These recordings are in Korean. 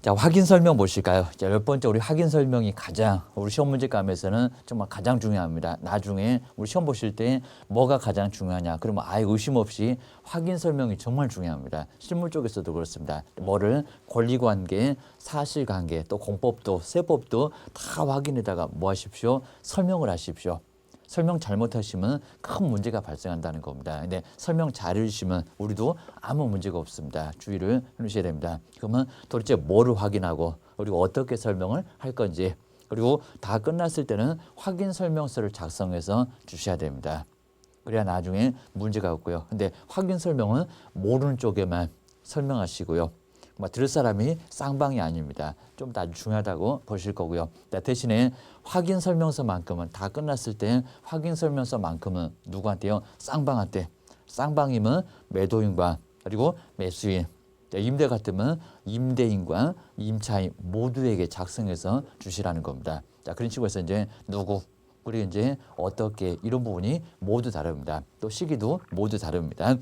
자, 확인 설명 보실까요? 자, 열 번째 우리 확인 설명이 가장 우리 시험 문제감에서는 정말 가장 중요합니다. 나중에 우리 시험 보실 때 뭐가 가장 중요하냐? 그러면 아예 의심 없이 확인 설명이 정말 중요합니다. 실무 쪽에서도 그렇습니다. 뭐를 권리관계, 사실관계, 또 공법도, 세법도 다 확인에다가 뭐 하십시오? 설명을 하십시오. 설명 잘못하시면 큰 문제가 발생한다는 겁니다. 근데 설명 잘 해주시면 우리도 아무 문제가 없습니다. 주의를 해주셔야 됩니다. 그러면 도대체 뭐를 확인하고 그리고 어떻게 설명을 할 건지 그리고 다 끝났을 때는 확인 설명서를 작성해서 주셔야 됩니다. 그래야 나중에 문제가 없고요. 근데 확인 설명은 모르는 쪽에만 설명하시고요. 들을 사람이 쌍방이 아닙니다. 좀 더 아주 중요하다고 보실 거고요. 대신에 확인 설명서만큼은 다 끝났을 때 확인 설명서만큼은 누구한테요? 쌍방한테. 쌍방이면 매도인과 그리고 매수인. 임대 같으면 임대인과 임차인 모두에게 작성해서 주시라는 겁니다. 자, 그런 식으로 해서 이제 누구 그리고 이제 어떻게 이런 부분이 모두 다릅니다. 또 시기도 모두 다릅니다.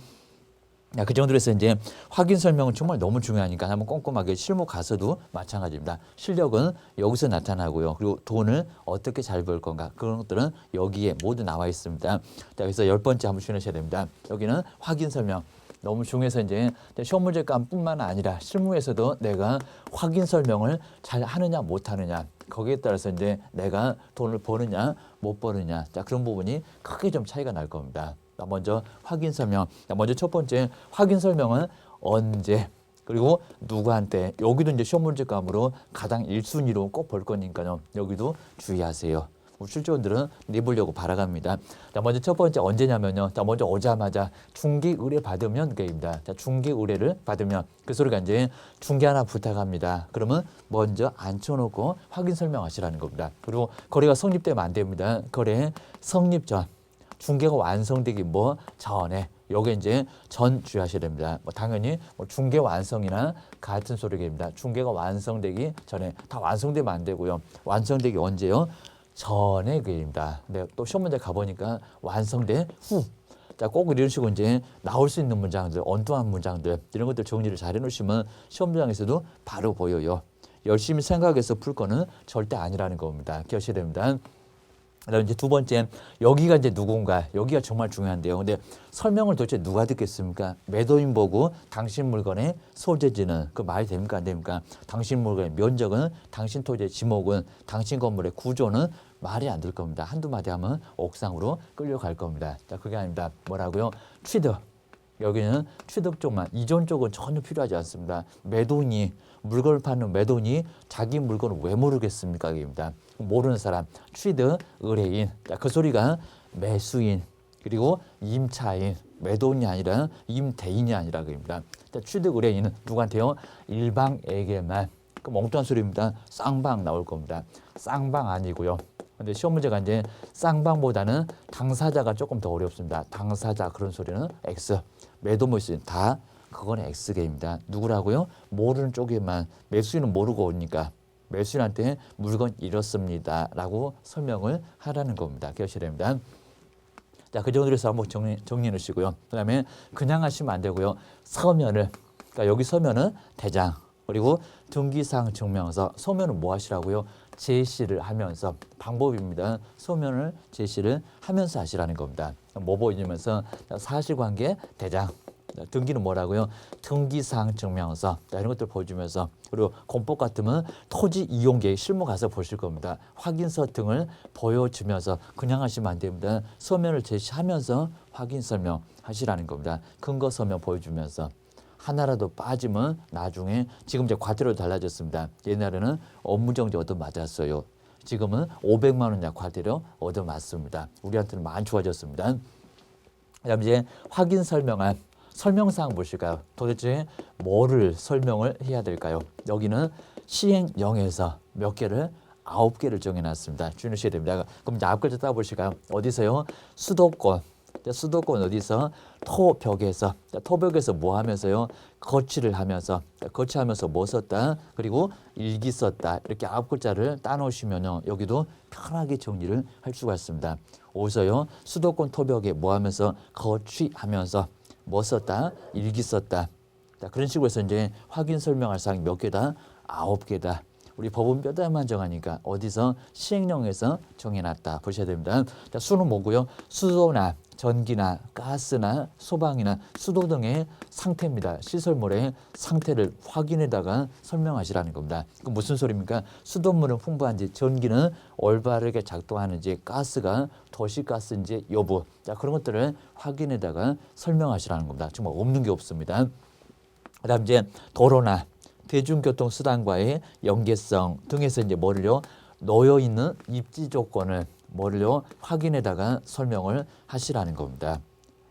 그 정도로 해서 이제 확인 설명은 정말 너무 중요하니까 한번 꼼꼼하게 실무 가서도 마찬가지입니다. 실력은 여기서 나타나고요. 그리고 돈을 어떻게 잘 벌 건가 그런 것들은 여기에 모두 나와 있습니다. 자, 그래서 열 번째 한번 주의하셔야 됩니다. 여기는 확인 설명. 너무 중요해서 이제 시험 문제감뿐만 아니라 실무에서도 내가 확인 설명을 잘 하느냐 못 하느냐 거기에 따라서 이제 내가 돈을 버느냐 못 버느냐 자, 그런 부분이 크게 좀 차이가 날 겁니다. 먼저 확인 설명. 먼저 첫 번째 확인 설명은 언제 그리고 누구한테 여기도 이제 시험 문제감으로 가장 1순위로 꼭 볼 거니까요. 여기도 주의하세요. 출제원들은 내보려고 바라갑니다. 자, 먼저 첫 번째 언제냐면요. 자, 먼저 오자마자 중개 의뢰 받으면 그게입니다. 자, 중개 의뢰를 받으면 그 소리가 이제 중개 하나 부탁합니다. 그러면 먼저 앉혀놓고 확인 설명하시라는 겁니다. 그리고 거래가 성립되면 안 됩니다. 거래 성립 전. 중개가 완성되기 전에 요게 이제 전 주의하셔야 됩니다. 당연히 중개 완성이나 같은 소리입니다. 중개가 완성되기 전에 다 완성되면 안 되고요. 완성되기 언제요? 전에 그입니다. 근데 또 시험 문제 가보니까 완성된 후. 자, 꼭 이런 식으로 이제 나올 수 있는 문장들, 엉뚱한 문장들 이런 것들 정리를 잘 해놓으시면 시험장에서도 바로 보여요. 열심히 생각해서 풀 거는 절대 아니라는 겁니다. 기억하셔야 됩니다. 그다음 이제 두 번째 여기가 이제 누군가 여기가 정말 중요한데요. 근데 설명을 도대체 누가 듣겠습니까? 매도인 보고 당신 물건의 소재지는 그 말이 됩니까 안 됩니까? 당신 물건의 면적은 당신 토지의 지목은 당신 건물의 구조는 말이 안 될 겁니다. 한두 마디 하면 옥상으로 끌려갈 겁니다. 자, 그게 아닙니다. 뭐라고요? 취득. 여기는 취득 쪽만 이전 쪽은 전혀 필요하지 않습니다. 매도인이 물건을 파는 매도인이 자기 물건을 왜 모르겠습니까? 입니다. 모르는 사람 취득 의뢰인. 자, 그 소리가 매수인 그리고 임차인 매도인이 아니라 임대인이 아니라 그입니다. 자, 취득 의뢰인은 누구한테요? 일방에게만. 그 엉뚱한 소리입니다. 쌍방 나올 겁니다. 쌍방 아니고요. 근데 시험 문제가 이제 쌍방보다는 당사자가 조금 더 어렵습니다. 당사자 그런 소리는 X. 매도 매수인 다 그건 X개입니다. 누구라고요? 모르는 쪽에만 매수인은 모르고 오니까 매수인한테 물건 잃었습니다. 라고 설명을 하라는 겁니다. 기억하셔야 됩니다. 자, 그 정도로 해서 한번 정리해 놓으시고요. 그 다음에 그냥 하시면 안 되고요. 서면을, 그러니까 여기 서면은 대장, 그리고 등기사항 증명서, 서면은 뭐 하시라고요? 제시를 하면서 방법입니다. 서면을 제시를 하면서 하시라는 겁니다. 뭐 보여주면서 사실관계 대장, 등기는 뭐라고요? 등기사항 증명서 이런 것들 보여주면서 그리고 공법 같으면 토지 이용계획 실무 가서 보실 겁니다. 확인서 등을 보여주면서 그냥 하시면 안 됩니다. 서면을 제시하면서 확인 설명 하시라는 겁니다. 근거 서면 보여주면서 하나라도 빠지면 나중에 지금 이제 과태료 달라졌습니다. 옛날에는 업무정지 얻어맞았어요. 지금은 500만 원이나 과태료 얻어맞습니다. 우리한테는 많이 좋아졌습니다. 그다음 이제 확인 설명안 설명사항 보실까요? 도대체 뭐를 설명을 해야 될까요? 여기는 시행령에서 몇 개를 9개를 정해놨습니다. 주의하셔야 됩니다. 그럼 이제 앞글자 따보실까요? 어디서요? 수도권. 수도권 어디서? 토벽에서. 토벽에서 뭐 하면서요? 거치를 하면서. 거치하면서 뭐 썼다? 그리고 일기 썼다. 이렇게 9글자를 따놓으시면요. 여기도 편하게 정리를 할 수가 있습니다. 어디서요? 수도권 토벽에 뭐 하면서? 거치하면서. 뭐 썼다? 일기 썼다. 자, 그런 식으로 해서 이제 확인 설명할 사항이 몇 개다? 9개다. 우리 법은 몇 달만 정하니까 어디서 시행령에서 정해놨다 보셔야 됩니다. 자, 수는 뭐고요? 수도나 전기나 가스나 소방이나 수도 등의 상태입니다. 시설물의 상태를 확인해다가 설명하시라는 겁니다. 그 무슨 소리입니까? 수돗물은 풍부한지, 전기는 올바르게 작동하는지, 가스가 도시가스인지 여부, 자, 그런 것들을 확인해다가 설명하시라는 겁니다. 정말 없는 게 없습니다. 그다음 이제 도로나 대중교통수단과의 연계성 등에서 이제 뭐를요? 놓여 있는 입지 조건을 뭐를요? 확인에다가 설명을 하시라는 겁니다.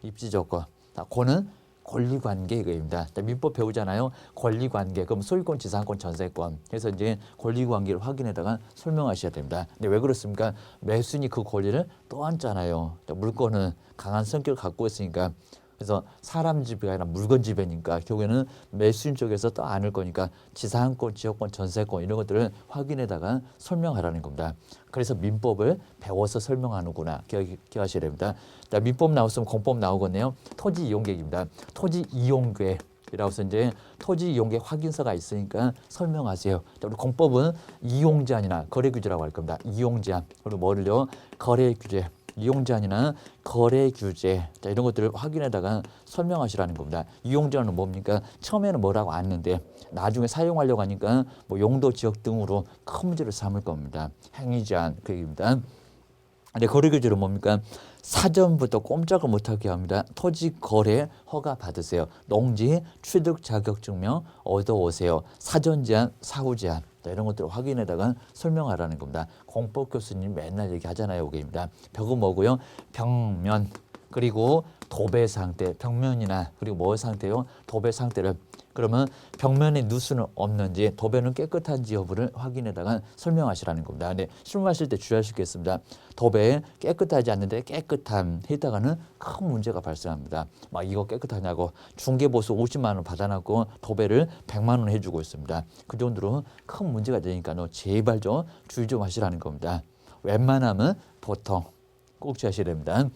입지 조건. 고는 권리관계입니다. 민법 배우잖아요. 권리관계. 그럼 소유권, 지상권, 전세권. 그래서 이제 권리관계를 확인에다가 설명하셔야 됩니다. 근데 왜 그렇습니까? 매수인이 그 권리를 떠안잖아요. 물건은 강한 성격을 갖고 있으니까. 그래서 사람 지배가 아니라 물건 지배니까 결국에는 매수인 쪽에서 떠안을 거니까 지상권, 지역권, 전세권 이런 것들을 확인해다가 설명하라는 겁니다. 그래서 민법을 배워서 설명하는구나 기억하셔야 됩니다. 자, 민법 나왔으면 공법 나오겠네요. 토지 이용계획입니다. 토지 이용계획이라고 해서 이제 토지 이용계획 확인서가 있으니까 설명하세요. 자, 우리 공법은 이용제한이나 거래규제라고 할 겁니다. 이용제한 그리고 뭐를요? 거래규제. 이용제한이나 거래 규제 자, 이런 것들을 확인해다가 설명하시라는 겁니다. 이용제한은 뭡니까? 처음에는 뭐라고 안는데 나중에 사용하려고 하니까 뭐 용도 지역 등으로 큰 문제를 삼을 겁니다. 행위제한 그 얘기입니다. 근데 거래 규제는 뭡니까? 사전부터 꼼짝을 못하게 합니다. 토지 거래 허가 받으세요. 농지 취득 자격 증명 얻어오세요. 사전 제한, 사후 제한 이런 것들을 확인해다가 설명하라는 겁니다. 공법 교수님 맨날 얘기하잖아요. 여기입니다. 벽은 뭐고요? 벽면 그리고 도배 상태, 벽면이나 그리고 뭐 상태요? 도배 상태를 그러면 벽면에 누수는 없는지 도배는 깨끗한지 여부를 확인해다가 설명하시라는 겁니다. 근데 술 마실 때 주의하실 게 있습니다. 도배 깨끗하지 않는데 깨끗함 했다가는 큰 문제가 발생합니다. 막 이거 깨끗하냐고 중개보수 50만 원 받아놨고 도배를 100만 원 해주고 있습니다. 그 정도로 큰 문제가 되니까 너 제발 좀 주의 좀 하시라는 겁니다. 웬만하면 보통 꼭 주의하셔야 됩니다.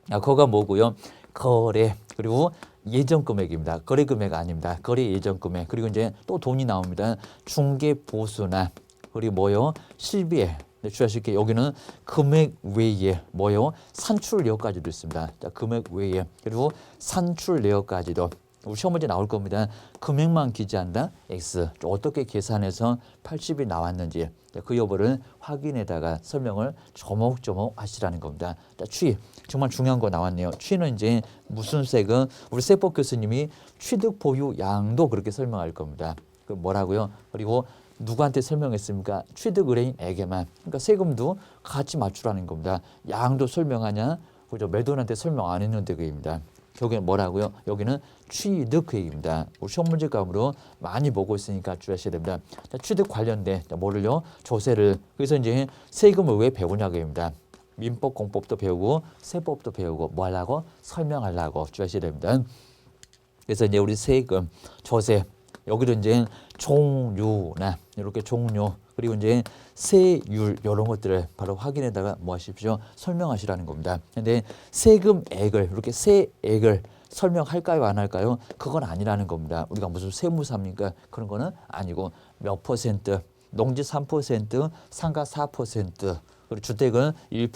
그거가 뭐고요? 거래 그리고 예정 금액입니다. 거래 금액 아닙니다. 거래 예정 금액 그리고 이제 또 돈이 나옵니다. 중개 보수나 그리고 뭐요? 실비에 주의하실 게 여기는 금액 외에 뭐요? 산출 내역까지도 있습니다. 자, 금액 외에 그리고 산출 내역까지도 우리 시험 문제 나올 겁니다. 금액만 기재한다. X. 어떻게 계산해서 80이 나왔는지 그 여부를 확인해다가 설명을 조목조목 하시라는 겁니다. 자, 취. 정말 중요한 거 나왔네요. 취는 이제 무슨 세금? 우리 세법 교수님이 취득 보유 양도 그렇게 설명할 겁니다. 그 뭐라고요? 그리고 누구한테 설명했습니까? 취득 의뢰인에게만. 그러니까 세금도 같이 맞추라는 겁니다. 양도 설명하냐? 그죠? 매도인한테 설명 안 했는데 그입니다. 여기는 뭐라고요? 여기는 취득 그 얘기입니다. 우리 시험 문제감으로 많이 보고 있으니까 주의하셔야 됩니다. 자, 취득 관련된 뭐를요? 조세를 그래서 이제 세금을 왜 배우냐고 합니다. 민법, 공법도 배우고 세법도 배우고 뭐 하려고? 설명하려고 주의하셔야 됩니다. 그래서 이제 우리 세금, 조세 여기도 이제 종류나 이렇게 종류 그리고 이제 세율 이런 것들을 바로 확인해다가 뭐 하십시오? 설명하시라는 겁니다. 근데 세금액을 이렇게 세액을 설명할까요? 안 할까요? 그건 아니라는 겁니다. 우리가 무슨 세무사입니까? 그런 거는 아니고 몇 퍼센트, 농지 3%, 상가 4%, 그리고 주택은 1%,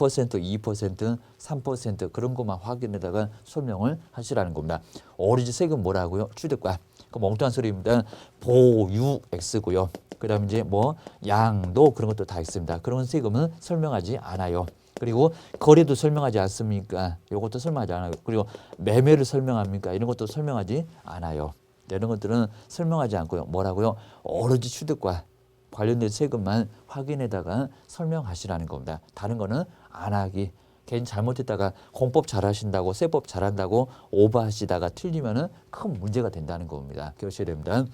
2%, 3% 그런 것만 확인해다가 설명을 하시라는 겁니다. 오리지 세금 뭐라고요? 취득과. 그 멍뚱한 소리입니다. 보유 X고요. 그 다음에 이제 뭐 양도 그런 것도 다 있습니다. 그런 세금은 설명하지 않아요. 그리고 거래도 설명하지 않습니까? 이것도 설명하지 않아요. 그리고 매매를 설명합니까? 이런 것도 설명하지 않아요. 이런 것들은 설명하지 않고요. 뭐라고요? 오로지 취득과 관련된 세금만 확인해다가 설명하시라는 겁니다. 다른 거는 안 하기. 괜히 잘못했다가 공법 잘하신다고 세법 잘한다고 오버하시다가 틀리면은 큰 문제가 된다는 겁니다. 기억하셔야 됩니다.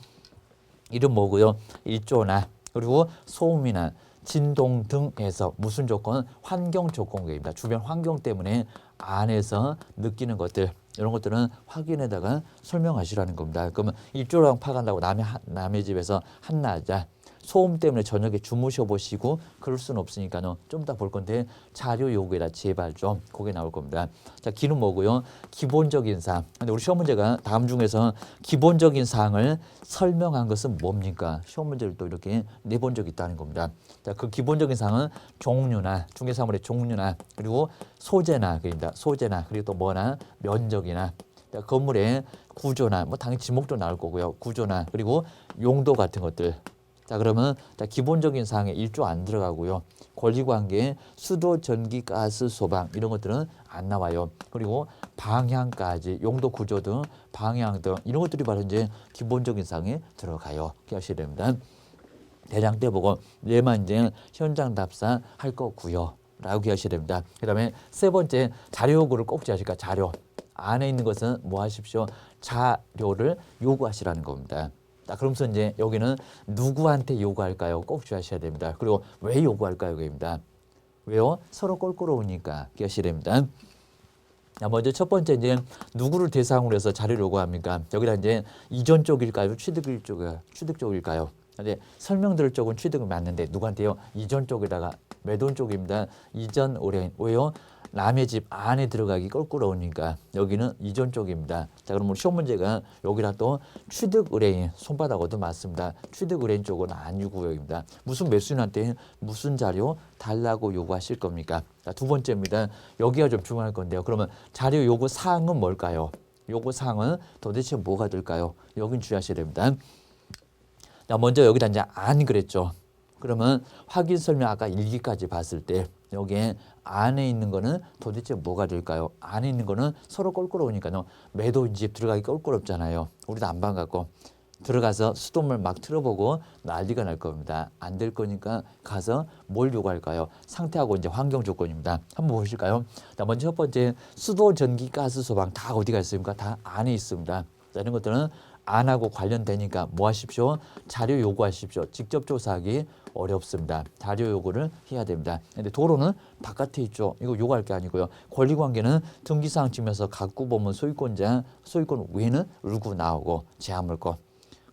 이름 뭐고요? 일조나 그리고 소음이나 진동 등에서 무슨 조건? 환경 조건입니다. 주변 환경 때문에 안에서 느끼는 것들 이런 것들은 확인해다가 설명하시라는 겁니다. 그러면 일조랑 파간다고 남의 집에서 한나자 소음 때문에 저녁에 주무셔 보시고 그럴 수는 없으니까요. 좀 이따 볼 건데 자료 요구에다 제발 좀 그게 나올 겁니다. 자, 기는 뭐고요? 기본적인 사항. 근데 우리 시험 문제가 다음 중에서 기본적인 사항을 설명한 것은 뭡니까? 시험 문제를 또 이렇게 내본 적이 있다는 겁니다. 자, 그 기본적인 사항은 종류나 중개사물의 종류나 그리고 소재나 그입니다. 소재나 그리고 또 뭐나 면적이나 건물의 구조나 뭐 당연히 지목도 나올 거고요. 구조나 그리고 용도 같은 것들. 자, 그러면 기본적인 사항에 1조 안 들어가고요. 권리관계, 수도, 전기, 가스, 소방 이런 것들은 안 나와요. 그리고 방향까지 용도 구조 등 방향 등 이런 것들이 바로 이제 기본적인 사항에 들어가요. 기억하셔야 됩니다. 대장 때 보고 얘만 이제 현장 답사 할 거고요. 라고 기억하셔야 됩니다. 그 다음에 세 번째 자료 요구를 꼭 지하실까? 자료. 안에 있는 것은 뭐 하십시오? 자료를 요구하시라는 겁니다. 자, 그러면서 이제 여기는 누구한테 요구할까요? 꼭 주의하셔야 됩니다. 그리고 왜 요구할까요? 여기입니다. 왜요? 서로 꼴꼴로우니까 기억하셔야 됩니다. 자, 먼저 첫 번째 이제 누구를 대상으로 해서 자료를 요구합니까? 여기다 이제 이전 쪽일까요? 취득 쪽일까요? 근데 설명드릴 쪽은 취득이 맞는데 누구한테요? 이전 쪽에다가 매돈 쪽입니다. 이전 의뢰인. 왜요? 남의 집 안에 들어가기 껄끄러우니까 여기는 이전 쪽입니다. 자, 그럼 우리 시험 문제가 여기랑 또 취득 의뢰인 손바닥 얻어 맞습니다. 취득 의뢰인 쪽은 아니고요입니다. 무슨 매수인한테 무슨 자료 달라고 요구하실 겁니까? 자, 두 번째입니다. 여기가 좀 중요할 건데요. 그러면 자료 요구 사항은 뭘까요? 요구 사항은 도대체 뭐가 될까요? 여긴 주의하셔야 됩니다. 자, 먼저 여기다 이제 안 그랬죠. 그러면 확인 설명 아까 1기까지 봤을 때 여기에 안에 있는 거는 도대체 뭐가 될까요? 안에 있는 거는 서로 껄끄러우니까요. 매도인 집 들어가기 껄끄럽잖아요. 우리도 안 반갑고 들어가서 수돗물 막 틀어보고 난리가 날 겁니다. 안 될 거니까 가서 뭘 요구할까요? 상태하고 이제 환경 조건입니다. 한번 보실까요? 자, 먼저 첫 번째 수도, 전기, 가스, 소방 다 어디가 있습니까? 다 안에 있습니다. 자, 이런 것들은 안하고 관련되니까 뭐 하십시오? 자료 요구하십시오. 직접 조사하기 어렵습니다. 자료 요구를 해야 됩니다. 근데 도로는 바깥에 있죠. 이거 요구할 게 아니고요. 권리관계는 등기사항 측면에서 갖고 보면 소유권자, 소유권 외에는 울고 나오고 제한물권.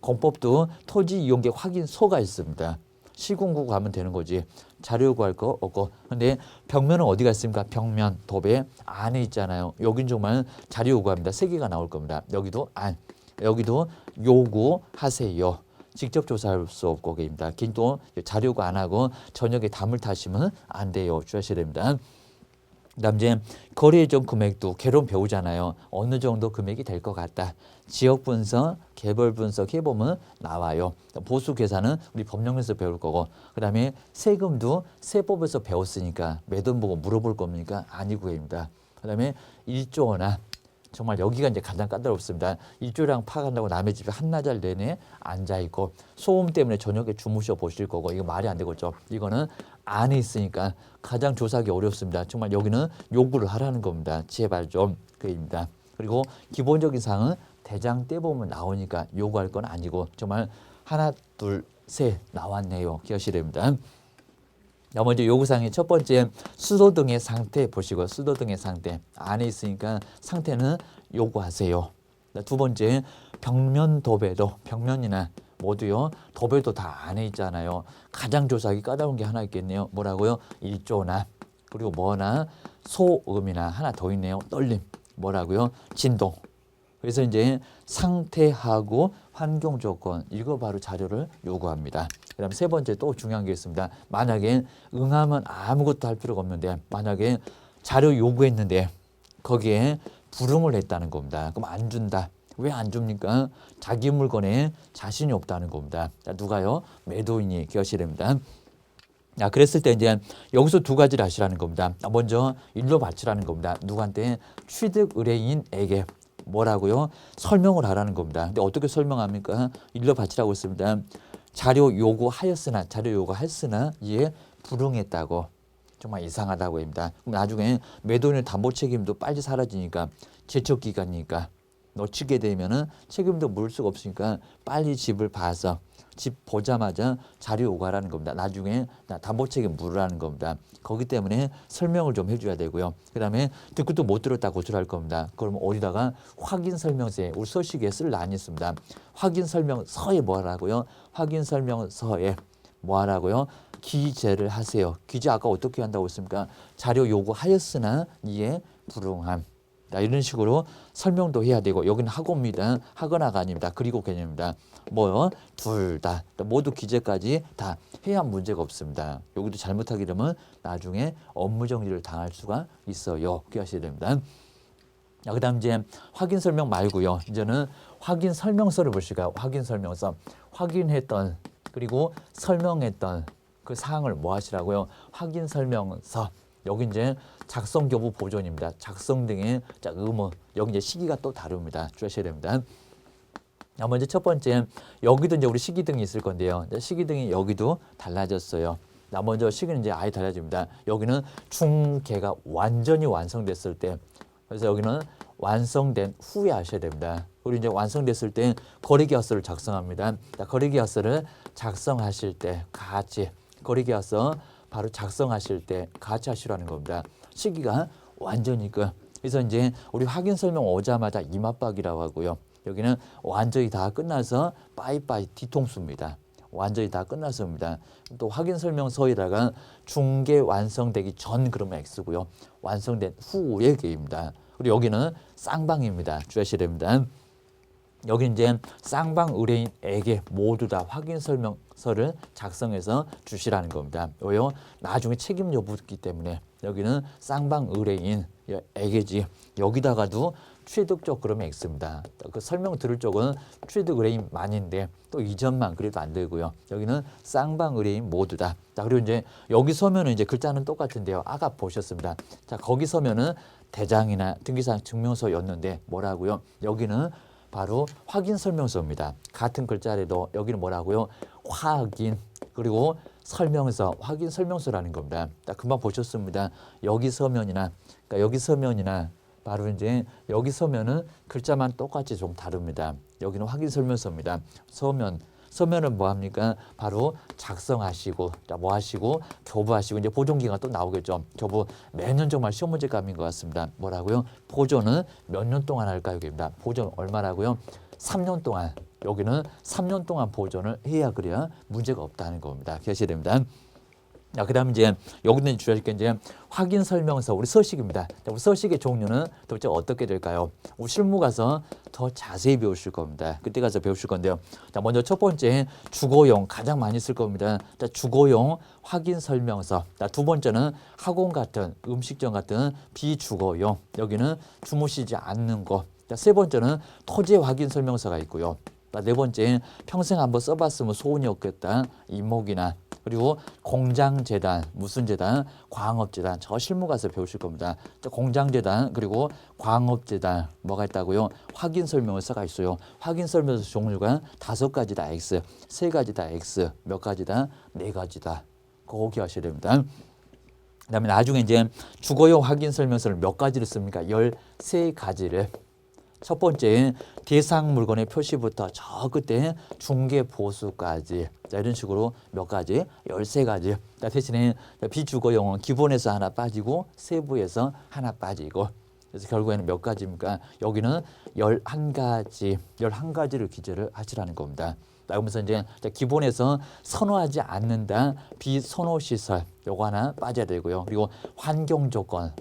공법도 토지 이용객 확인서가 있습니다. 시군구 가면 되는 거지. 자료 요구할 거 없고. 근데 벽면은 어디가 있습니까? 벽면, 도배 안에 있잖아요. 여긴 정말 자료 요구합니다. 3개가 나올 겁니다. 여기도 안. 여기도 요구하세요. 직접 조사할 수 없고 계입니다. 또 자료가 안 하고 저녁에 담을 타시면 안 돼요. 주의하셔야 됩니다. 그다음 이제 거래 예정 금액도 개론 배우잖아요. 어느 정도 금액이 될 것 같다. 지역 분석, 개별 분석 해보면 나와요. 보수 계산은 우리 법령에서 배울 거고, 그다음에 세금도 세법에서 배웠으니까 매돈 보고 물어볼 겁니까? 아니고입니다. 그다음에 1조 원나 정말 여기가 이제 가장 까다롭습니다. 일조량 파악한다고 남의 집에 한나절 내내 앉아있고 소음 때문에 저녁에 주무셔 보실 거고 이거 말이 안 되겠죠. 이거는 안에 있으니까 가장 조사하기 어렵습니다. 정말 여기는 요구를 하라는 겁니다. 제발 좀 그입니다. 그리고 기본적인 사항은 대장 떼보면 나오니까 요구할 건 아니고 정말 하나 둘 셋 나왔네요. 기억하셔야 됩니다. 먼저 요구사항의 첫 번째 수도 등의 상태 보시고 수도 등의 상태 안에 있으니까 상태는 요구하세요. 두 번째 벽면 도배도 벽면이나 모두요 도배도 다 안에 있잖아요. 가장 조사하기 까다로운 게 하나 있겠네요. 뭐라고요? 일조나 그리고 뭐나 소음이나 하나 더 있네요. 떨림 뭐라고요? 진동. 그래서 이제 상태하고 환경 조건 이거 바로 자료를 요구합니다. 그다음 세 번째 또 중요한 게 있습니다. 만약에 응하면 아무것도 할 필요가 없는데 만약에 자료 요구했는데 거기에 불응을 했다는 겁니다. 그럼 안 준다. 왜 안 줍니까? 자기 물건에 자신이 없다는 겁니다. 자, 누가요? 매도인이 기억하셔야 됩니다. 자, 그랬을 때 이제 여기서 두 가지를 하시라는 겁니다. 먼저 일로 바치라는 겁니다. 누구한테? 취득 의뢰인에게. 뭐라고요? 설명을 하라는 겁니다. 근데 어떻게 설명합니까? 일로 바치라고 했습니다. 자료 요구하였으나 이에 불응했다고. 정말 이상하다고 합니다. 그럼 나중에 매도인의 담보 책임도 빨리 사라지니까 제척 기간이니까 놓치게 되면은 책임도 물을 수가 없으니까 빨리 집을 봐서 집 보자마자 자료 요구하라는 겁니다. 나중에 담보 책임 물으라는 겁니다. 거기 때문에 설명을 좀 해줘야 되고요. 그 다음에 듣고 또 못 들었다 고출할 겁니다. 그러면 어디다가 확인 설명서에 우리 서식에 쓸 란이 있습니다. 확인 설명서에 뭐라고요? 확인 설명서에 뭐 하라고요? 기재를 하세요. 기재 아까 어떻게 한다고 했습니까? 자료 요구하였으나 이에 불응함. 이런 식으로 설명도 해야 되고 여기는 하고입니다. 하거나가 아닙니다. 그리고 개념입니다. 뭐요? 둘 다 모두 기재까지 다 해야 문제가 없습니다. 여기도 잘못하게 되면 나중에 업무 정지를 당할 수가 있어요. 기억하셔야 됩니다. 그 다음 이제 확인 설명 말고요. 이제는 확인 설명서를 보실까요? 확인 설명서. 확인했던 그리고 설명했던 그 사항을 뭐 하시라고요? 확인 설명서. 여기 이제 작성 교부 보존입니다. 작성 등의 의무. 여기 이제 시기가 또 다릅니다. 주의하셔야 됩니다. 먼저 첫 번째, 여기도 이제 우리 시기등이 있을 건데요. 시기등이 여기도 달라졌어요. 먼저 시기는 이제 아예 달라집니다. 여기는 중개가 완전히 완성됐을 때, 그래서 여기는 완성된 후에 하셔야 됩니다. 우리 이제 완성됐을 때 거래계약서를 작성합니다. 거래계약서를 작성하실 때 같이 거래계약서 바로 작성하실 때 같이 하시라는 겁니다. 시기가 완전히 그래서 이제 우리 확인 설명 오자마자 이맛박이라고 하고요. 여기는 완전히 다 끝나서 빠이빠이 뒤통수입니다. 완전히 다 끝났습니다. 또 확인 설명서에다가 중개 완성되기 전 그러면 X고요. 완성된 후의 K입니다. 그리고 여기는 쌍방입니다. 주의하셔야 됩니다. 여기 이제 쌍방 의뢰인에게 모두 다 확인 설명서를 작성해서 주시라는 겁니다. 왜요? 나중에 책임 여부기 때문에 여기는 쌍방 의뢰인에게지. 여기다가도 취득적 그러면 X입니다. 그 설명 들을 쪽은 취득 의뢰인 만인데 또 이전만 그래도 안 되고요. 여기는 쌍방 의뢰인 모두다. 자, 그리고 이제 여기 서면은 이제 글자는 똑같은데요. 아까 보셨습니다. 자, 거기 서면은 대장이나 등기사항 증명서였는데 뭐라고요? 여기는 바로 확인 설명서입니다. 같은 글자라도 여기는 뭐라고요? 확인 그리고 설명서, 확인 설명서라는 겁니다. 금방 보셨습니다. 여기 서면이나 그러니까 여기 서면이나 바로 이제 여기 서면은 글자만 똑같이 좀 다릅니다. 여기는 확인 설명서입니다. 서면은 뭐 합니까? 바로 작성하시고 뭐 하시고 교부하시고 이제 보존기간 또 나오겠죠. 교부 매년 정말 시험 문제감인 것 같습니다. 뭐라고요? 보존은 몇 년 동안 할까요? 여기입니다. 보존 얼마라고요? 3년 동안. 여기는 3년 동안 보존을 해야 그래야 문제가 없다는 겁니다. 기억하셔야 됩니다. 자, 그다음 이제 여기는 주의하실 게 이제 확인 설명서 우리 서식입니다. 우리 서식의 종류는 도대체 어떻게 될까요? 우리 실무 가서 더 자세히 배우실 겁니다. 그때 가서 배우실 건데요. 자, 먼저 첫 번째 주거용 가장 많이 쓸 겁니다. 자, 주거용 확인 설명서. 자, 두 번째는 학원 같은 음식점 같은 비주거용. 여기는 주무시지 않는 거. 자, 세 번째는 토지 확인 설명서가 있고요. 자, 네 번째 평생 한번 써봤으면 소원이 없겠다. 이목이나 그리고 공장재단, 무슨 재단? 광업재단. 저 실무 가서 배우실 겁니다. 공장재단 그리고 광업재단 뭐가 있다고요? 확인 설명서가 있어요. 확인 설명서 종류가 5가지다 X, 3가지다 X, 몇 가지다? 4가지다. 그거 기억하셔야 됩니다. 그다음에 나중에 이제 주거용 확인 설명서를 몇 가지를 씁니까? 13가지를. 첫 번째 대상 물건의 표시부터 저 끝에 중개 보수까지 자, 이런 식으로 몇 가지 13가지 자, 대신에 비주거용은 기본에서 하나 빠지고 세부에서 하나 빠지고 그래서 결국에는 몇 가지입니까? 여기는 11가지를 기재를 하시라는 겁니다. 그러면서 이제 기본에서 선호하지 않는다 비선호 시설 요거 하나 빠져야 되고요. 그리고 환경 조건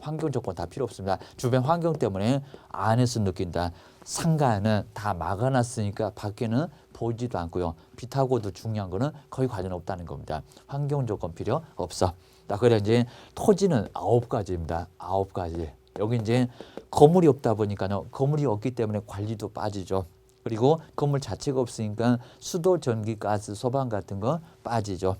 다 필요 없습니다. 주변 환경 때문에 안에서 느낀다. 상가는 다 막아놨으니까 밖에는 보지도 않고요. 빛하고도 중요한 거는 거의 관련 없다는 겁니다. 환경 조건 필요 없어. 그래 이제 토지는 9가지입니다. 9가지. 여기 이제 건물이 없다 보니까요. 건물이 없기 때문에 관리도 빠지죠. 그리고 건물 자체가 없으니까 수도, 전기, 가스, 소방 같은 거 빠지죠.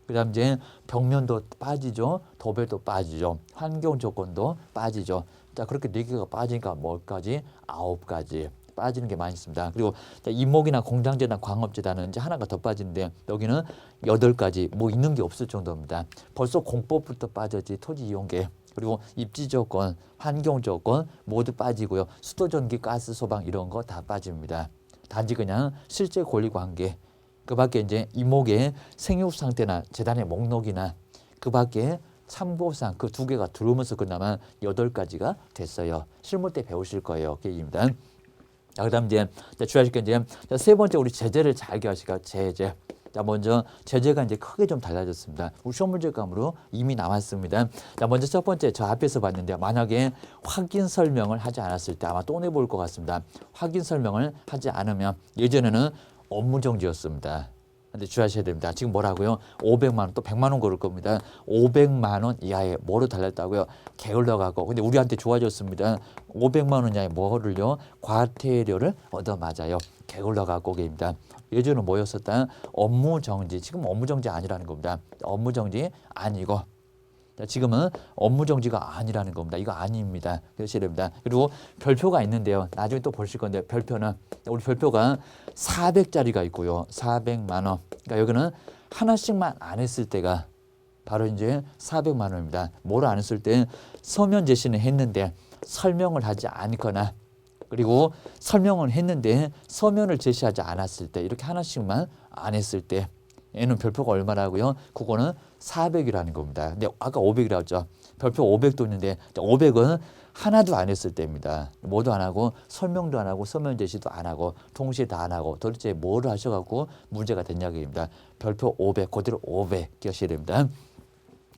그다음 이제 벽면도 빠지죠. 도배도 빠지죠. 환경 조건도 빠지죠. 자, 그렇게 4개가 빠지니까 뭐까지? 9가지. 빠지는 게 많이 있습니다. 그리고 이목이나 공장재단, 광업재단은 이제 하나가 더 빠지는데 여기는 8가지 뭐 있는 게 없을 정도입니다. 벌써 공법부터 빠졌지 토지 이용계. 그리고 입지 조건, 환경 조건 모두 빠지고요. 수도, 전기, 가스, 소방 이런 거 다 빠집니다. 단지 그냥 실제 권리 관계. 그 밖에 이제 이목의 생육 상태나 재단의 목록이나 그 밖에 참고사항 그 2개가 들어오면서 그나마 8가지가 됐어요. 실무 때 배우실 거예요. 계획입니다. 자, 그다음 이제 주의하실 게 이제 세 번째 우리 제재를 잘 기억하실까요? 제재. 자, 먼저 제재가 이제 크게 좀 달라졌습니다. 우리 시험 문제감으로 이미 나왔습니다. 자, 먼저 첫 번째 저 앞에서 봤는데 만약에 확인 설명을 하지 않았을 때 아마 또 내볼 것 같습니다. 확인 설명을 하지 않으면 예전에는 업무 정지였습니다. 근데 주의하셔야 됩니다. 지금 뭐라고요? 500만 원, 또 100만 원 걸을 겁니다. 500만 원 이하에 뭐로 달랐다고요? 게을러 가고. 근데 우리한테 좋아졌습니다. 500만 원 이하에 뭐를요? 과태료를 얻어 맞아요. 게을러 가고입니다. 예전은 뭐였었다? 업무 정지. 지금 업무 정지 아니라는 겁니다. 업무 정지 아니고. 자, 지금은 업무 정지가 아니라는 겁니다. 이거 아닙니다. 그러셔야 됩니다. 그리고 별표가 있는데요. 나중에 또 보실 건데 별표는 우리 별표가 400짜리가 있고요. 400만 원. 그러니까 여기는 하나씩만 안 했을 때가 바로 이제 400만 원입니다. 뭐를 안 했을 때 서면 제시는 했는데 설명을 하지 않거나 그리고 설명을 했는데 서면을 제시하지 않았을 때 이렇게 하나씩만 안 했을 때 얘는 별표가 얼마라고요? 그거는 400이라는 겁니다. 근데 아까 500이라고 했죠. 별표 500도 있는데 500은 하나도 안 했을 때입니다. 뭐도 안 하고 설명도 안 하고 서면 제시도 안 하고 동시에 다 안 하고 도대체 뭐를 하셔갖고 문제가 됐냐고입니다. 별표 500 그대로 500 기억하셔야 됩니다.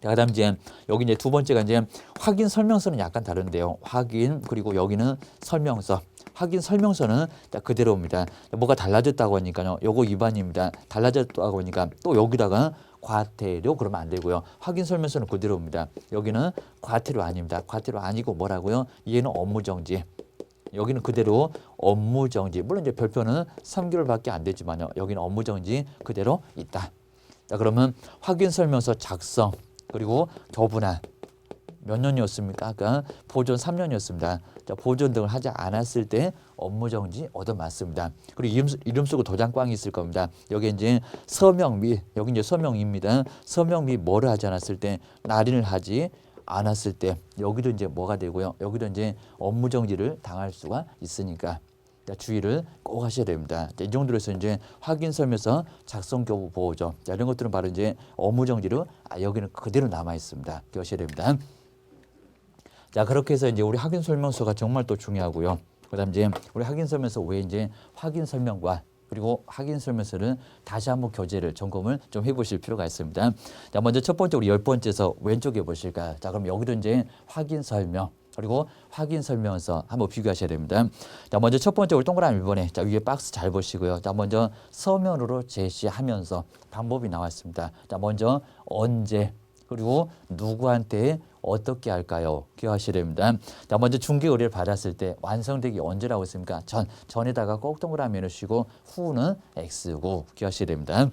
자, 그다음 이제 여기 이제 두 번째가 이제 확인 설명서는 약간 다른데요. 확인 그리고 여기는 설명서. 확인 설명서는 그대로입니다. 뭐가 달라졌다고 하니까요. 요거 위반입니다. 달라졌다고 하니까 또 여기다가 과태료 그러면 안 되고요. 확인 설명서는 그대로입니다. 여기는 과태료 아닙니다. 과태료 아니고 뭐라고요? 얘는 업무 정지. 여기는 그대로 업무 정지. 물론 이제 별표는 3개월밖에 안 되지만요. 여기는 업무 정지 그대로 있다. 자, 그러면 확인 설명서 작성 그리고 교부나 몇 년이었습니까? 아까 보존 3년이었습니다. 자, 보존 등을 하지 않았을 때 업무 정지 얻어맞습니다. 그리고 이름 쓰고 도장 꽝이 있을 겁니다. 여기 이제 서명 및 여기 이제 서명입니다. 서명 및 뭐를 하지 않았을 때 날인을 하지 않았을 때 여기도 이제 뭐가 되고요. 여기도 이제 업무 정지를 당할 수가 있으니까 자, 주의를 꼭 하셔야 됩니다. 자, 이 정도로 해서 이제 확인 설명서 작성 교부 보호죠. 자, 이런 것들은 바로 이제 업무 정지로 여기는 그대로 남아 있습니다. 기억하셔야 됩니다. 자, 그렇게 해서 이제 우리 확인 설명서가 정말 또 중요하고요. 그다음 이제 우리 확인 설명서 외에 이제 확인 설명과 그리고 확인 설명서를 다시 한번 교재를 점검을 좀 해보실 필요가 있습니다. 자, 먼저 첫 번째 우리 10번째에서 왼쪽에 보실까요? 자, 그럼 여기도 이제 확인 설명 그리고 확인 설명서 한번 비교하셔야 됩니다. 자, 먼저 첫 번째 우리 동그라미 1번에 자, 위에 박스 잘 보시고요. 자, 먼저 서면으로 제시하면서 방법이 나왔습니다. 자, 먼저 언제 그리고 누구한테 어떻게 할까요? 기억하셔야 됩니다. 자, 먼저 중개 의뢰를 받았을 때 완성되기 언제라고 했습니까? 전에다가 꼭 동그라미 넣으시고 후는 X고 기억하셔야 됩니다.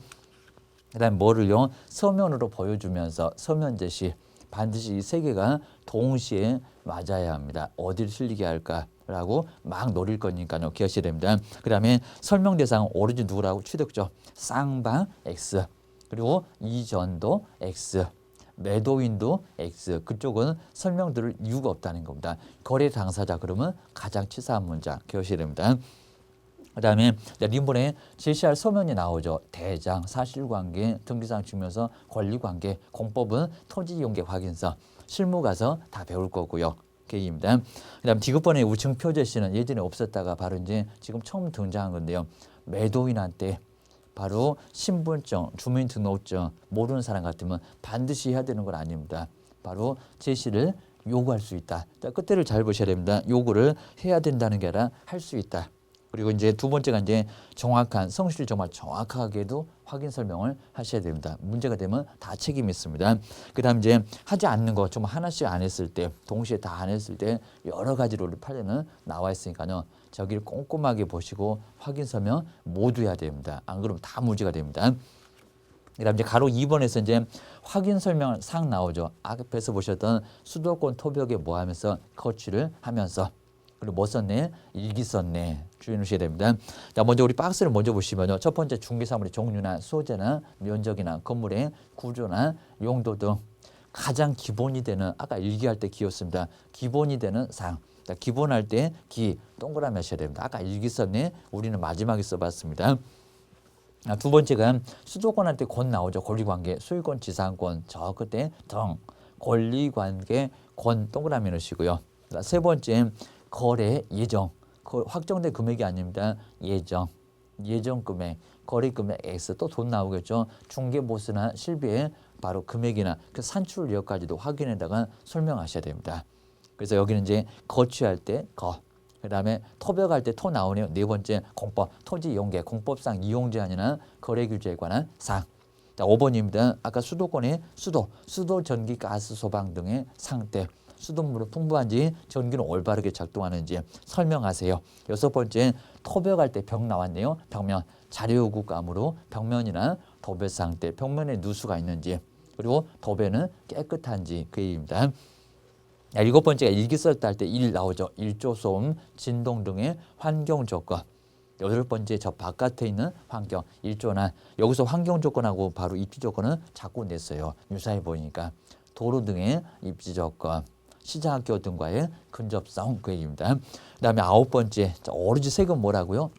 그다음 뭐를요? 서면으로 보여주면서 서면 제시 반드시 이 세 개가 동시에 맞아야 합니다. 어디를 실리게 할까라고 막 노릴 거니까요. 기억하셔야 됩니다. 그다음에 설명 대상 오리진 누구라고 취득죠. 쌍방 X 그리고 이전도 X 매도인도 X 그쪽은 설명 들을 이유가 없다는 겁니다. 거래 당사자 그러면 가장 치사한 문장 기억하셔야 됩니다. 그다음에 림본에 제시할 서면이 나오죠. 대장, 사실관계, 등기사항 증명서, 권리관계, 공법은 토지이용계 확인서, 실무 가서 다 배울 거고요. 계획입니다. 그다음 지급번호의 우측표 제시는 예전에 없었다가 바로 이제 지금 처음 등장한 건데요. 매도인한테 바로 신분증, 주민등록증 모르는 사람 같으면 반드시 해야 되는 건 아닙니다. 바로 제시를 요구할 수 있다. 자, 끝에를 잘 보셔야 됩니다. 요구를 해야 된다는 게 아니라 할 수 있다. 그리고 이제 두 번째가 이제 정확한 성실을 정말 정확하게도 확인 설명을 하셔야 됩니다. 문제가 되면 다 책임이 있습니다. 그다음 이제 하지 않는 거 좀 하나씩 안 했을 때 동시에 다 안 했을 때 여러 가지로 우리 판례는 나와 있으니까요. 저기를 꼼꼼하게 보시고 확인 설명 모두 해야 됩니다. 안 그러면 다 문제가 됩니다. 그다음 이제 가로 2번에서 이제 확인 설명 상 나오죠. 앞에서 보셨던 수도권 토벽에 뭐 하면서 거치를 하면서 그리고 뭐 썼네? 일기 썼네. 주의하셔야 됩니다. 자, 먼저 우리 박스를 먼저 보시면요. 첫 번째 중개사물의 종류나 소재나 면적이나 건물의 구조나 용도 등 가장 기본이 되는 아까 일기할 때 기였습니다. 기본이 되는 상. 자, 기본할 때 기 동그라미 하셔야 됩니다. 아까 일기 썼네. 우리는 마지막에 써봤습니다. 두 번째가 수도권할 때 권 나오죠. 권리관계, 소유권, 지상권, 저 끝에 등 권리관계, 권 동그라미 넣으시고요. 세 번째 거래 예정, 확정된 금액이 아닙니다. 예정. 예정 금액, 거래 금액 X 또 돈 나오겠죠. 중개 보수나 실비의 바로 금액이나 그 산출 내역까지도 확인에다가 설명하셔야 됩니다. 그래서 여기는 이제 거취할 때 거, 그다음에 토백할 때 토 나오네요. 네 번째 공법, 토지 이용계, 공법상 이용 제한이나 거래 규제에 관한 사항. 자, 5번입니다. 아까 수도권의 수도 전기, 가스, 소방 등의 상태, 수돗물이 풍부한지 전기는 올바르게 작동하는지 설명하세요. 6번째 토백할 때 벽 나왔네요. 벽면, 자료 요구감으로 벽면이나 도배 상태, 벽면에 누수가 있는지, 그리고 도배는 깨끗한지 그 얘기입니다. 7번째가 일기 쓸 때 할 때 일 나오죠. 일조, 소음, 진동 등의 환경 조건. 8번째 저 바깥에 있는 환경, 일조나 여기서 환경 조건하고 바로 입지 조건은 자꾸 냈어요. 유사해 보이니까. 도로 등의 입지 조건, 시장학교 등과의 근접성 그 얘기입니다. 그다음에 9번째 오로지 세금 뭐라고요?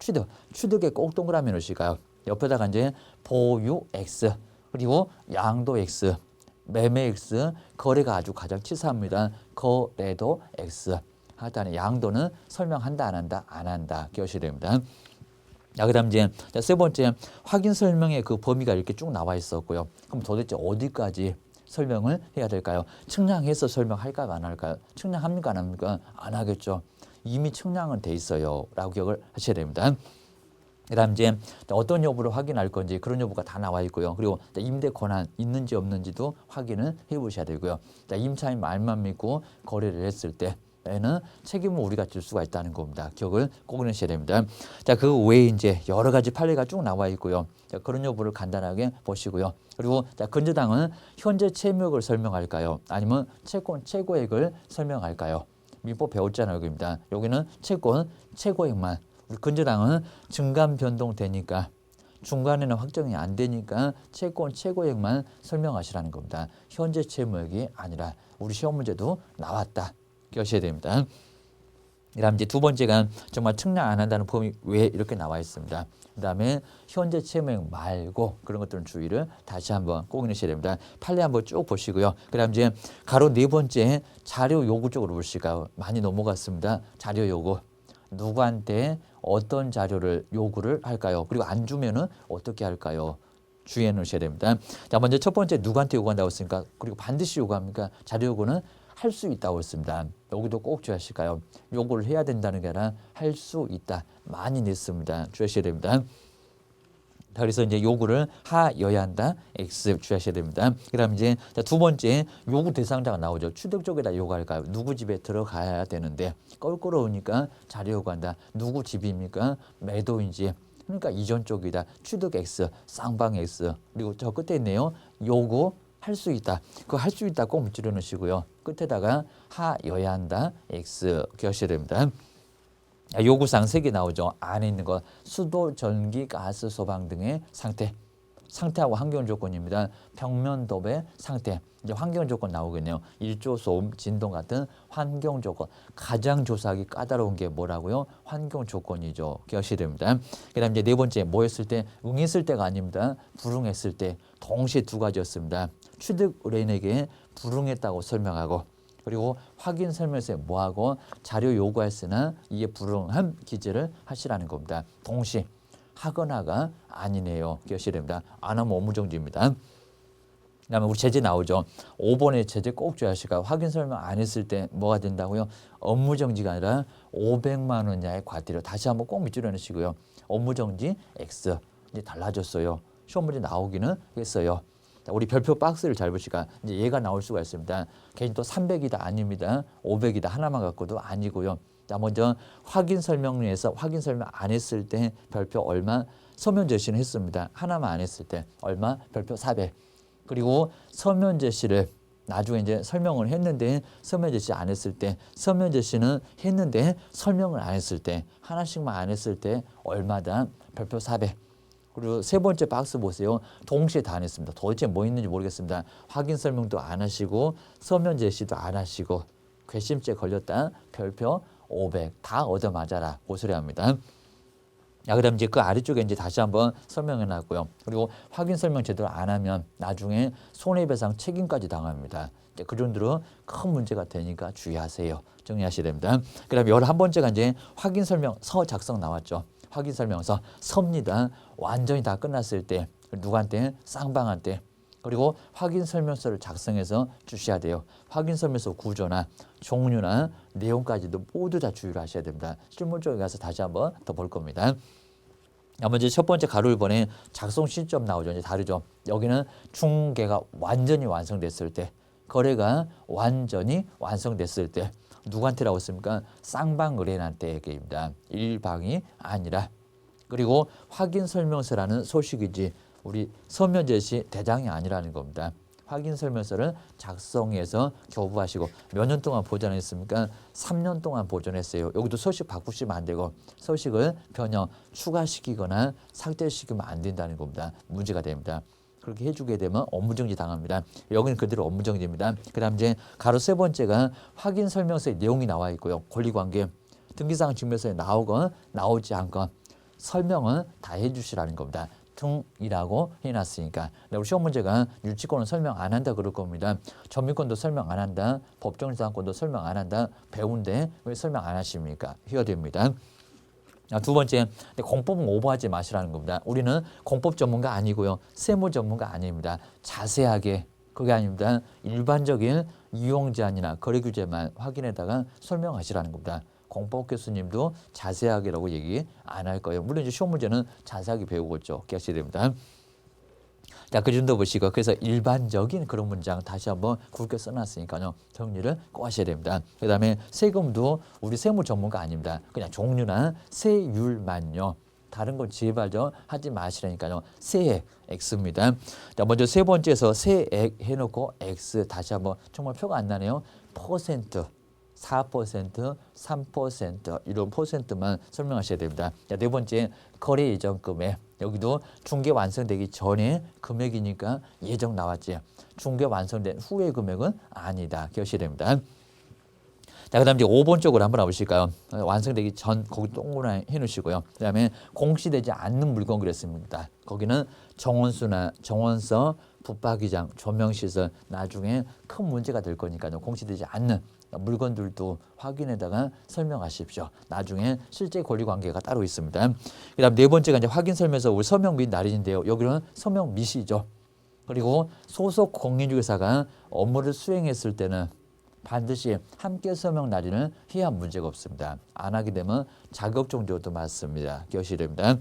취득에 꼭 동그라미 넣으실까요? 옆에다가 이제 보유 X 그리고 양도 X, 매매 X, 거래가 아주 가장 치사합니다. 거래도 X. 하여튼 양도는 설명한다 안 한다 안 한다 기억하셔야 됩니다. 자, 그다음 이제 세 번째 확인 설명의 그 범위가 이렇게 쭉 나와 있었고요. 그럼 도대체 어디까지 설명을 해야 될까요? 측량해서 설명할까요? 안 할까요? 측량합니까? 안 합니까? 안 하겠죠. 이미 측량은 돼 있어요. 라고 기억을 하셔야 됩니다. 그다음 이제 어떤 여부를 확인할 건지 그런 여부가 다 나와 있고요. 그리고 임대 권한 있는지 없는지도 확인을 해보셔야 되고요. 임차인 말만 믿고 거래를 했을 때에는 책임을 우리가 질 수가 있다는 겁니다. 기억을 꼭 하셔야 됩니다. 자, 그 외에 이제 여러 가지 판례가 쭉 나와 있고요. 자, 그런 여부를 간단하게 보시고요. 그리고 자, 건재당은 현재 채무액을 설명할까요? 아니면 채권 최고액을 설명할까요? 민법 배웠잖아요, 여기입니다. 여기는 채권 최고액만. 우리 건재당은 증감 변동되니까 중간에는 확정이 안 되니까 채권 최고액만 설명하시라는 겁니다. 현재 채무액이 아니라 우리 시험 문제도 나왔다. 기억하셔야 됩니다. 그다음 이제 두 번째가 정말 측량 안 한다는 범위 왜 이렇게 나와 있습니다. 그다음에 현재 채무액 말고 그런 것들은 주의를 다시 한번 꼭 넣으셔야 됩니다. 판례 한번 쭉 보시고요. 그다음 이제 가로 네 번째 자료 요구 쪽으로 보실까요? 많이 넘어갔습니다. 자료 요구. 누구한테 어떤 자료를 요구를 할까요? 그리고 안 주면은 어떻게 할까요? 주의해 놓으셔야 됩니다. 자, 먼저 첫 번째 누구한테 요구한다고 했으니까 그리고 반드시 요구합니까? 자료 요구는 할 수 있다고 했습니다. 여기도 꼭 주의하실까요? 요구를 해야 된다는 게 아니라 할 수 있다. 많이 냈습니다. 주의하셔야 됩니다. 그래서 이제 요구를 하여야 한다. X 주의하셔야 됩니다. 그다음 이제 두 번째 요구 대상자가 나오죠. 취득 쪽에다 요구할까요? 누구 집에 들어가야 되는데 껄끄러우니까 자료 요구한다. 누구 집입니까? 매도인지. 그러니까 이전 쪽이다. 취득 X, 쌍방 X. 그리고 저 끝에 있네요. 요구 할 수 있다. 그거 할 수 있다 꼭 붙여 놓으시고요. 끝에다가 하여야 한다. X 기억하셔야 됩니다. 요구사항 3개 나오죠. 안에 있는 거 수도, 전기, 가스, 소방 등의 상태하고 환경 조건입니다. 벽면 도배 상태. 이제 환경 조건 나오겠네요. 일조, 소음, 진동 같은 환경 조건. 가장 조사하기 까다로운 게 뭐라고요? 환경 조건이죠. 기억하셔야 됩니다. 그다음 이제 네 번째 뭐 했을 때? 응했을 때가 아닙니다. 불응했을 때. 동시에 두 가지였습니다. 취득 의뢰인에게 불응했다고 설명하고 그리고 확인 설명서에 뭐하고 자료 요구했으나 이에 불응한 기재를 하시라는 겁니다. 동시 하거나가 아니네요. 기억하셔야 됩니다. 안 하면 업무정지입니다. 그다음에 우리 제재 나오죠. 5번의 제재 꼭 주의하실까요? 확인 설명 안 했을 때 뭐가 된다고요? 업무정지가 아니라 500만 원 이하의 과태료. 다시 한번 꼭 밑줄여 놓으시고요. 업무정지 X. 이제 달라졌어요. 시험 문제 나오기는 했어요. 우리 별표 박스를 잘 보시니까 이제 얘가 나올 수가 있습니다. 괜히 또 300이다 아닙니다. 500이다 하나만 갖고도 아니고요. 자, 먼저 확인 설명에서 확인 설명 안 했을 때 별표 얼마 서면 제시는 했습니다. 하나만 안 했을 때 얼마 별표 400. 그리고 서면 제시를 나중에 이제 설명을 했는데 서면 제시 안 했을 때 서면 제시는 했는데 설명을 안 했을 때 하나씩만 안 했을 때 얼마다 별표 400. 그리고 세 번째 박스 보세요. 동시에 다 안 했습니다. 도대체 뭐 있는지 모르겠습니다. 확인 설명도 안 하시고 서면 제시도 안 하시고 괘씸죄 걸렸다. 별표 500 다 얻어맞아라. 고소리합니다. 자, 그다음 이제 그 아래쪽에 이제 다시 한번 설명해 놨고요. 그리고 확인 설명 제대로 안 하면 나중에 손해배상 책임까지 당합니다. 그 정도로 큰 문제가 되니까 주의하세요. 정리하셔야 됩니다. 그다음에 11번째가 이제 확인 설명 서 작성 나왔죠. 확인 설명서 섭니다. 완전히 다 끝났을 때 누구한테? 쌍방한테. 그리고 확인 설명서를 작성해서 주셔야 돼요. 확인 설명서 구조나 종류나 내용까지도 모두 다 주의를 하셔야 됩니다. 실물 쪽에 가서 다시 한번 더 볼 겁니다. 먼저 첫 번째 가로 1번에 작성 시점 나오죠. 이제 다르죠. 여기는 중개가 완전히 완성됐을 때, 거래가 완전히 완성됐을 때 누구한테라고 했습니까? 쌍방 의뢰인한테 얘기입니다. 일방이 아니라. 그리고 확인 설명서라는 소식이지 우리 서면 제시 대장이 아니라는 겁니다. 확인 설명서를 작성해서 교부하시고 몇 년 동안 보존했습니까? 3년 동안 보존했어요. 여기도 소식 바꾸시면 안 되고 소식을 변형, 추가시키거나 삭제시키면 안 된다는 겁니다. 문제가 됩니다. 그렇게 해주게 되면 업무정지 당합니다. 여기는 그대로 업무정지입니다. 그 다음 이제 가로 세 번째가 확인 설명서의 내용이 나와 있고요. 권리관계, 등기사항 증명서에 나오건 나오지 않건 설명은 다 해주시라는 겁니다. 등이라고 해놨으니까. 우리 시험 문제가 유치권은 설명 안 한다 그럴 겁니다. 점유권도 설명 안 한다. 법정지상권도 설명 안 한다. 배운데 왜 설명 안 하십니까? 해야 됩니다. 두 번째, 공법은 오버하지 마시라는 겁니다. 우리는 공법 전문가 아니고요. 세무 전문가 아닙니다. 자세하게, 그게 아닙니다. 일반적인 이용 제한이나 거래 규제만 확인해다가 설명하시라는 겁니다. 공법 교수님도 자세하게라고 얘기 안 할 거예요. 물론 이제 시험 문제는 자세하게 배우겠죠. 기억하셔야 됩니다. 자, 그 정도 보시고 그래서 일반적인 그런 문장 다시 한번 굵게 써놨으니까요. 정리를 꼭 하셔야 됩니다. 그 다음에 세금도 우리 세무 전문가 아닙니다. 그냥 종류나 세율만요. 다른 건 제발 하지 마시라니까요. 세액 X입니다. 자, 먼저 세 번째에서 세액 해놓고 X 다시 한번 정말 표가 안 나네요. 퍼센트. 4%, 3% 이런 퍼센트만 설명하셔야 됩니다. 자, 네 번째 거래 예정 금액. 여기도 중개 완성되기 전에 금액이니까 예정 나왔지. 중개 완성된 후의 금액은 아니다. 기억하셔야 됩니다. 자, 그 다음 이제 5번 쪽으로 한번 와보실까요? 완성되기 전 거기 동그라미 해놓으시고요. 그 다음에 공시되지 않는 물건 그랬습니다. 거기는 정원수나 정원서, 붙박이장, 조명시설 나중에 큰 문제가 될 거니까요. 공시되지 않는 물건들도 확인에다가 설명하십시오. 나중에 실제 권리관계가 따로 있습니다. 그 다음 네 번째가 이제 확인 설명서 우리 서명 및 날인인데요. 여기는 서명 및이죠. 그리고 소속 공인중개사가 업무를 수행했을 때는 반드시 함께 서명 날인을 해야 문제가 없습니다. 안 하게 되면 자격정지도 맞습니다. 기억하셔야 됩니다.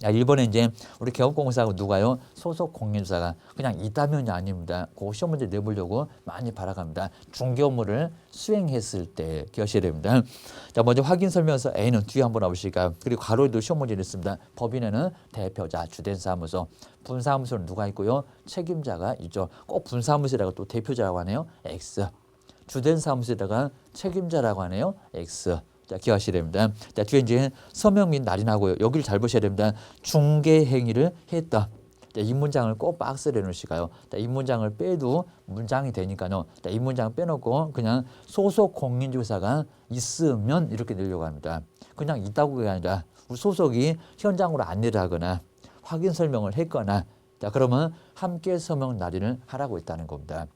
1번에 이제 우리 개업공사하고 누가요? 소속 공인중개사가 그냥 있다면이 아닙니다. 그 시험 문제 내보려고 많이 바라갑니다. 중개 업무를 수행했을 때 기억하셔야 됩니다. 자, 먼저 확인 설명서 A는 뒤에 한번 와보실까요? 그리고 가로에도 시험 문제를 있습니다. 법인에는 대표자, 주된 사무소, 분사무소는 누가 있고요? 책임자가 있죠. 꼭 분사무소에다가 또 대표자라고 하네요. X. 주된 사무소에다가 책임자라고 하네요. X. 자, 기억하셔야 됩니다. 자, 뒤에 이제 서명 및 날인하고요. 여기를 잘 보셔야 됩니다. 중개 행위를 했다. 자, 이 문장을 꼭 박스에 넣으시고요. 자, 이 문장을 빼도 문장이 되니까요. 자, 이 문장 빼놓고 그냥 소속 공인중개사가 있으면 이렇게 넣으려고 합니다. 그냥 있다고가 아니라 우리 소속이 현장으로 안내를 하거나 확인 설명을 했거나 자, 그러면 함께 서명 날인을 하라고 했다는 겁니다.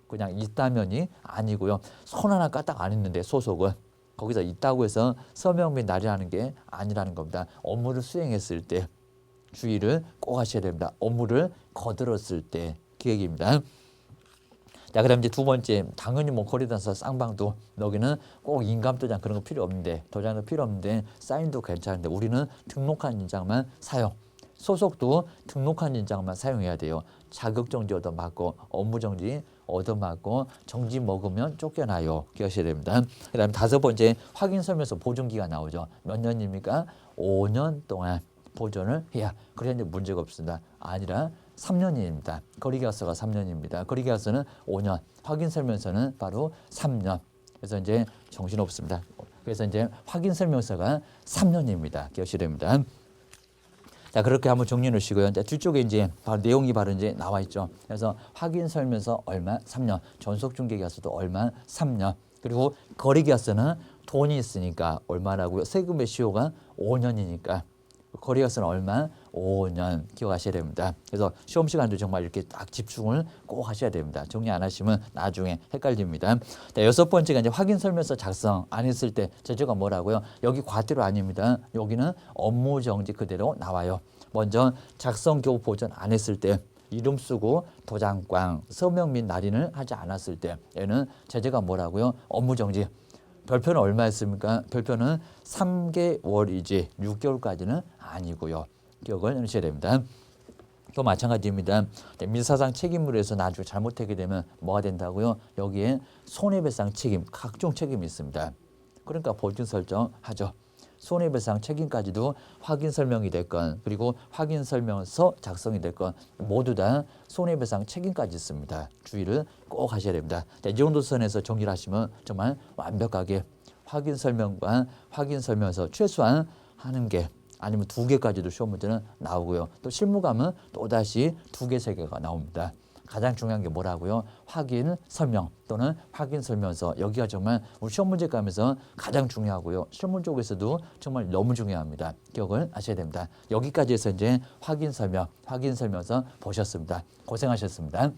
그냥 있다면이 아니고요. 손 하나 까딱 안 했는데 소속은 거기서 있다고 해서 서명 및 날인하는 게 아니라는 겁니다. 업무를 수행했을 때 주의를 꼭 하셔야 됩니다. 업무를 거들었을 때 기획입니다. 자, 그다음 이제 두 번째 당연히 뭐 거래단서 쌍방도 여기는 꼭 인감도장 그런 거 필요 없는데 도장도 필요 없는데 사인도 괜찮은데 우리는 등록한 인장만 사용. 소속도 등록한 인장만 사용해야 돼요. 자격정지 얻어맞고 업무정지 얻어맞고 정지 먹으면 쫓겨나요. 기억하셔야 됩니다. 그 다음에 다섯 번째 확인 설명서 보존기간 나오죠. 몇 년입니까? 5년 동안 보존을 해야 그래야 이제 문제가 없습니다. 아니라 3년입니다. 거래계약서가 3년입니다. 거래계약서는 5년, 확인 설명서는 바로 3년. 그래서 이제 정신없습니다. 그래서 이제 확인 설명서가 3년입니다. 기억하셔야 됩니다. 자, 그렇게 한번 정리해 놓으시고요. 자, 뒤쪽에 이제 바로 내용이 바로 이제 나와 있죠. 그래서 확인 설명서 얼마? 3년. 전속 중개 계약서도 얼마? 3년. 그리고 거래 계약서는 돈이 있으니까 얼마라고요? 세금의 시효가 5년이니까 거리역선 얼마? 5년 기억하셔야 됩니다. 그래서 시험 시간도 정말 이렇게 딱 집중을 꼭 하셔야 됩니다. 정리 안 하시면 나중에 헷갈립니다. 자, 여섯 번째가 이제 확인 설명서 작성 안 했을 때 제재가 뭐라고요? 여기 과태료 아닙니다. 여기는 업무 정지 그대로 나와요. 먼저 작성 겨우 보전 안 했을 때 이름 쓰고 도장꽝 서명 및 날인을 하지 않았을 때 얘는 제재가 뭐라고요? 업무 정지. 별표는 얼마였습니까? 별표는 3개월이지 6개월까지는 아니고요. 기억을 하셔야 됩니다. 또 마찬가지입니다. 민사상 책임으로 해서 나중에 잘못하게 되면 뭐가 된다고요? 여기에 손해배상 책임, 각종 책임이 있습니다. 그러니까 보증 설정하죠. 손해배상 책임까지도 확인 설명이 됐건 그리고 확인 설명서 작성이 됐건 모두 다 손해배상 책임까지 있습니다. 주의를 꼭 하셔야 됩니다. 자, 이 정도 선에서 정리를 하시면 정말 완벽하게 확인 설명과 확인 설명서 최소한 하는 게 아니면 2개까지도 시험 문제는 나오고요. 또 실무감은 또다시 2개, 3개가 나옵니다. 가장 중요한 게 뭐라고요? 확인 설명 또는 확인 설명서. 여기가 정말 우리 시험 문제 감에서 가장 중요하고요. 실무 쪽에서도 정말 너무 중요합니다. 기억을 하셔야 됩니다. 여기까지 해서 이제 확인 설명, 확인 설명서 보셨습니다. 고생하셨습니다.